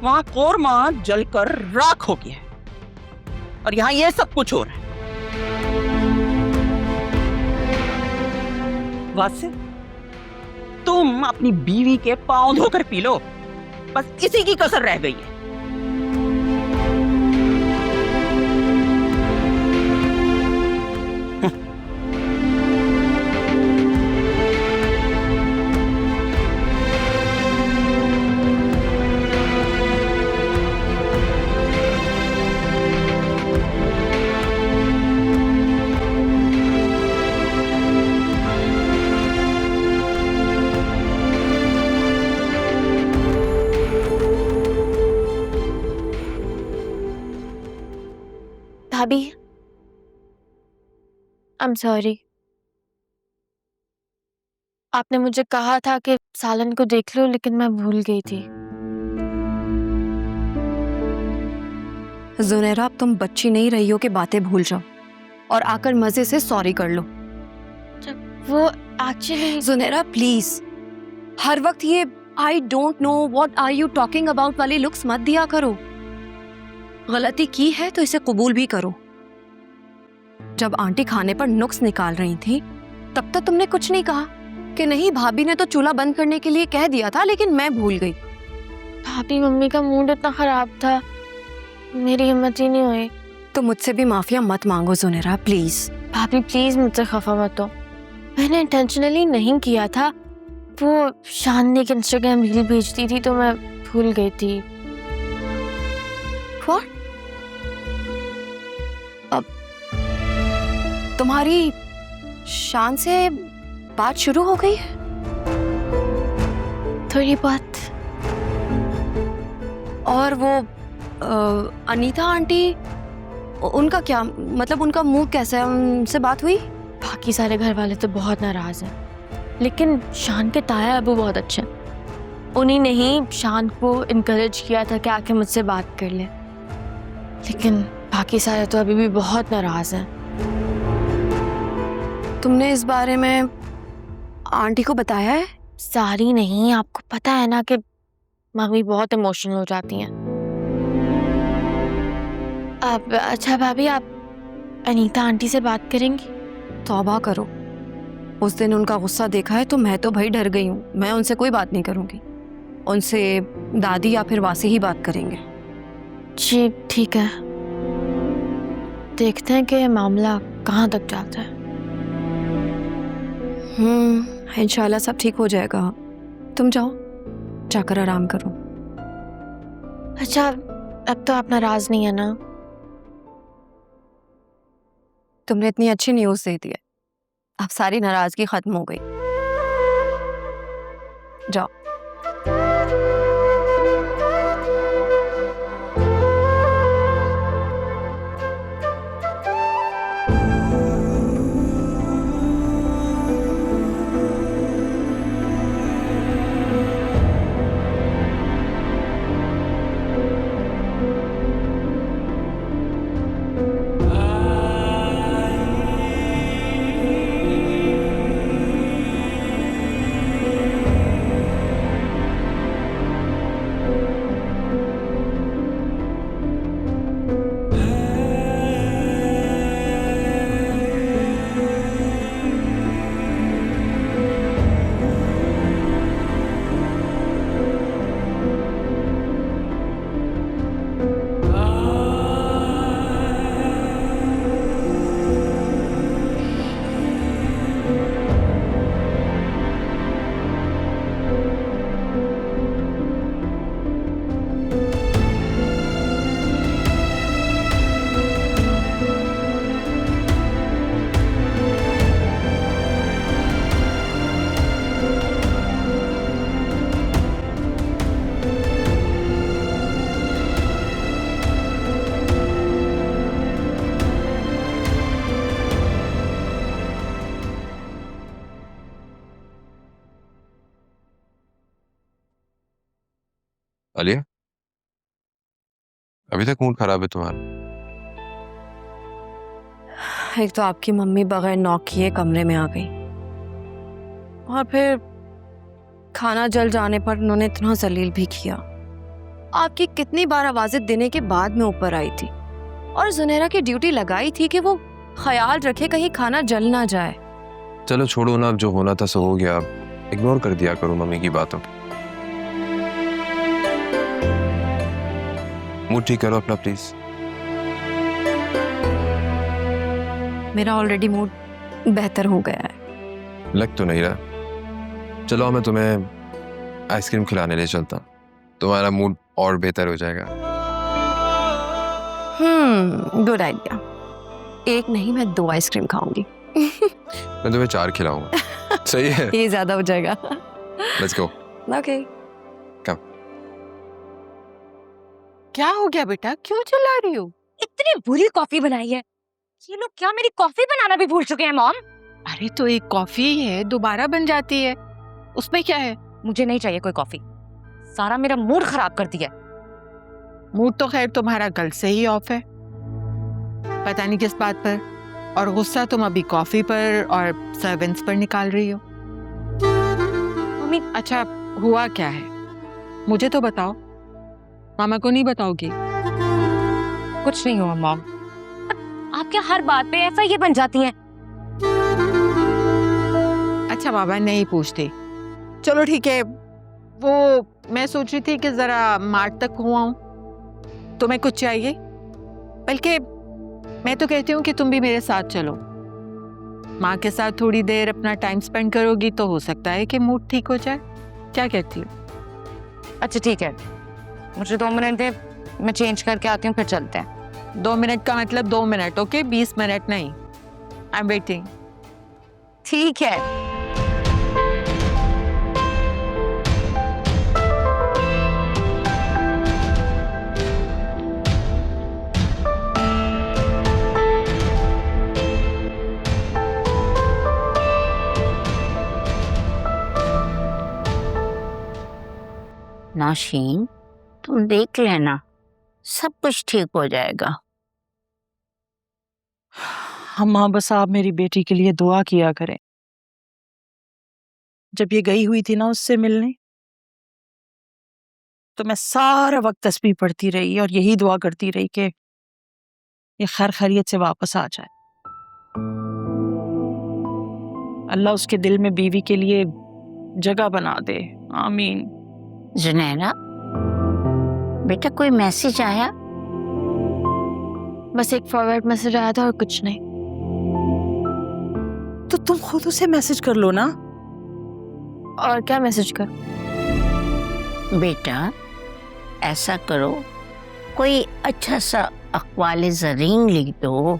वहां कोरमा जलकर राख हो गया है और यहाँ ये सब कुछ हो रहा है। वासे, तुम अपनी बीवी के पांव धोकर पी लो, बस इसी की कसर रह गई है। भाभी, आई एम सॉरी। आपने मुझे कहा था कि सालन को देख लो, लेकिन मैं भूल गई थी। जुनैरा, अब तुम बच्ची नहीं रही हो कि बातें भूल जाओ और आकर मजे से सॉरी कर लो। वो एक्चुअली जुनैरा प्लीज, हर वक्त ये I don't know what are you talking about वाली लुक्स मत दिया करो। गलती की है तो इसे कबूल भी करो। जब आंटी खाने पर नुक्स निकाल रही थी तब तक तुमने कुछ नहीं कहा कि नहीं भाभी ने तो चूल्हा बंद करने के लिए कह दिया था, लेकिन मैं भूल गई। भाभी, मम्मी का मूड इतना खराब था, मेरी हिम्मत ही नहीं हुई। तो मुझसे भी माफिया मत मांगो जुनैरा प्लीज। भाभी प्लीज मुझसे खफा मत हो, मैंने इंटेंशनली नहीं किया था। वो शान ने एक इंस्टाग्राम रील भेजती थी तो मैं भूल गई थी। What? अब तुम्हारी शान से बात शुरू हो गई है? थोड़ी बात। और वो अनीता आंटी, उनका क्या मतलब, उनका मुंह कैसा है? उनसे बात हुई? बाकी सारे घर वाले तो बहुत नाराज हैं, लेकिन शान के ताया अबू बहुत अच्छे हैं। उन्हीं ने ही शान को इनकरेज किया था कि आके मुझसे बात कर ले, लेकिन बाकी सारे तो अभी भी बहुत नाराज हैं। तुमने इस बारे में आंटी को बताया है? सारी नहीं, आपको पता है ना कि मम्मी बहुत इमोशनल हो जाती हैं। आप अच्छा भाभी, आप अनीता आंटी से बात करेंगी? तौबा करो, उस दिन उनका गुस्सा देखा है तो मैं तो भाई डर गई हूँ। मैं उनसे कोई बात नहीं करूँगी, उनसे दादी या फिर वासी ही बात करेंगे। जी ठीक है, देखते हैं कि ये मामला कहाँ तक जाता है। इंशाल्लाह सब ठीक हो जाएगा। तुम जाओ, जाकर आराम करो। अच्छा, अब तो आप नाराज नहीं है ना? तुमने इतनी अच्छी न्यूज़ दे दी है, अब सारी नाराजगी खत्म हो गई। जाओ। आलिया, अभी तक मूड खराब है तुम्हारा। एक तो आपकी मम्मी बगैर नॉक किए कमरे में आ गई, और फिर खाना जल जाने पर उन्होंने इतना जलील भी किया। आपकी कितनी बार आवाजें देने के बाद मैं ऊपर आई थी और जुनैरा की ड्यूटी लगाई थी कि वो ख्याल रखे कहीं खाना जल ना जाए। चलो छोड़ो ना, अब जो होना था सो हो गया। अब इग्नोर कर दिया करो मम्मी की बातों। मूड ठीक करो अपना प्लीज। मेरा ऑलरेडी मूड बेहतर हो गया है। लग तो नहीं रहा। चलो मैं तुम्हें आइसक्रीम खिलाने ले चलता हूँ, तुम्हारा मूड और बेहतर हो जाएगा। Good idea. एक नहीं, मैं 2 आइसक्रीम खाऊंगी। मैं तुम्हें 4 खिलाऊंगा। सही है? ये ज्यादा हो जाएगा। Let's go. ओके। क्या हो गया बेटा, क्यों चिल्ला रही हो? इतनी बुरी कॉफी बनाई है। ये लोग क्या मेरी कॉफी बनाना भी भूल चुके हैं मॉम? अरे तो एक कॉफी ही है, दोबारा बन जाती है, उसमें क्या है? मुझे नहीं चाहिए कोई कॉफी। सारा मेरा मूड खराब कर दिया। मूड तो खैर तुम्हारा कल से ही ऑफ है, पता नहीं किस बात पर, और गुस्सा तुम अभी कॉफी पर और सर्वेंट्स पर निकाल रही हो। मम्मी अच्छा हुआ क्या है, मुझे तो बताओ, मामा को नहीं बताओगी? कुछ नहीं हुआ मॉम। आप क्या हर बात पे ऐसा ये बन जाती हैं? अच्छा बाबा नहीं पूछती, चलो ठीक है। वो मैं सोच रही थी कि जरा मार्ट तक हुआ हूं, तुम्हें कुछ चाहिए? बल्कि मैं तो कहती हूँ कि तुम भी मेरे साथ चलो, माँ के साथ थोड़ी देर अपना टाइम स्पेंड करोगी तो हो सकता है कि मूड ठीक हो जाए। क्या कहती हो? अच्छा ठीक है, मुझे 2 मिनट दे, मैं चेंज करके आती हूँ, फिर चलते हैं। 2 मिनट का मतलब 2 मिनट, ओके? 20 मिनट नहीं। I am waiting. ठीक है। नाशीन, तुम देख लेना, सब कुछ ठीक हो जाएगा। अम्मा बस आप मेरी बेटी के लिए दुआ किया करें। जब ये गई हुई थी ना उससे मिलने, तो मैं सारा वक्त तस्बीह पढ़ती रही और यही दुआ करती रही कि ये खैर खैरियत से वापस आ जाए। अल्लाह उसके दिल में बीवी के लिए जगह बना दे, आमीन। जुनैरा बेटा, कोई मैसेज आया? बस एक फॉरवर्ड मैसेज आया था और कुछ नहीं। तो तुम खुद उसे मैसेज कर लो ना। और क्या मैसेज कर? बेटा ऐसा करो, कोई अच्छा सा अक़वाले ज़रीन लिख दो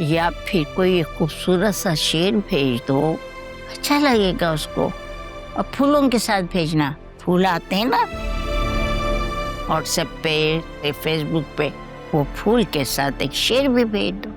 या फिर कोई खूबसूरत सा शेर भेज दो, अच्छा लगेगा उसको। और फूलों के साथ भेजना, फूल आते हैं ना व्हाट्सएप पे, फेसबुक पे, वो फूल के साथ एक शेर भी भेज दो।